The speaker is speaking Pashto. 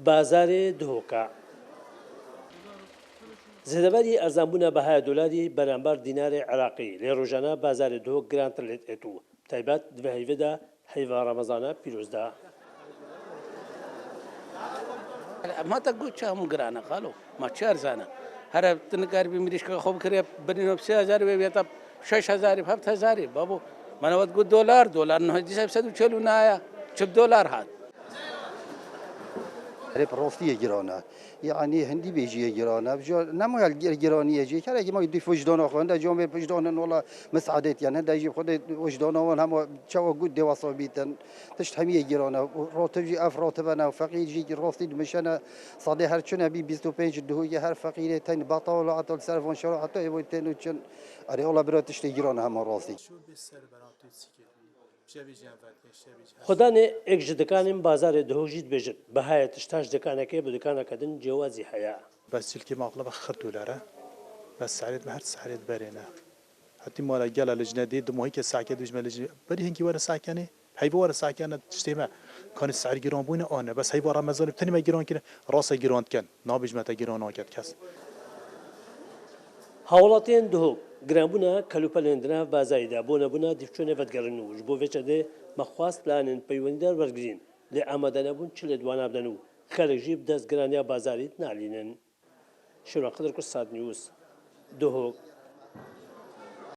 بازارێ دهۆکە زێدەبەری ئەرزانبوونە بەهای دۆلاری بەرامبەر دینارێ عێراقی لێ ڕۆژانە بازارێ دهۆک گرانتر لێت ئێتوو تایبەت دوێ هەیڤێدا هەیڤا ڕەمەزانە پیرۆزدا ما تقول شام قرانا خالو ما شهر زانا هذا تنقار بمريش كخوب كريب بدينا ب 6000 ويبيع 6000 ب 7000 بابو ما نود تقول دولار انه جيس بسدو تشلو نايا شوف دولار هذا ريب روستي جيرانا يعني هندي بيجي جيرانا بجو نمو الجيراني يجي كلا يجي ما يضيف وجدان اخوان ده جوم وجدان ولا مساعدات يعني ده يجي خد وجدان ولا هم شو قد دواصل بيتن تشتهمي جيرانا راتب جي اف راتبنا فقير جي روستي مشان صادي هر شنو بي 25 دهوية هر فقير تين بطل عطل سلفون شرو حتى يبغى تنوشن اري والله برات تشتي جيرانا هم روستي خدانێ ئێک ji dikanên bazarê dihok jî dibêjin bihayê tiştaş dikanekê bi dikaneka din cewazî heye بس سلكي مغلبة خر دولارة بس سعرت بهر سعرت برينا حتى مالا جلا لجنادي دم هيك الساعة كده بيجمع لجنة بري هنكي ورا ساعة كاني هاي بورا ساعة كانت تجتمع كان السعر جيران بونا أنا بس هاي بورا مزال بتني ما جيران كده راسه جيران كان نابج متى جيران ناقد كاس هاوڵاتیان دهۆک گرانبوونە کەلوپەلێندنا بازاریدا بۆ نەبوونا دیفچۆنێ بەدگەڕن و ji بۆ vêçedê مەخواست لاانên پەیوەندیدار وەرگرین لێ ئامادەنەبوون چ لێ دوانە بدەن و خەڵک ژی بدەستگرانیا بازاریت نالینن شێوان قدر کوردستان نیوز دهۆک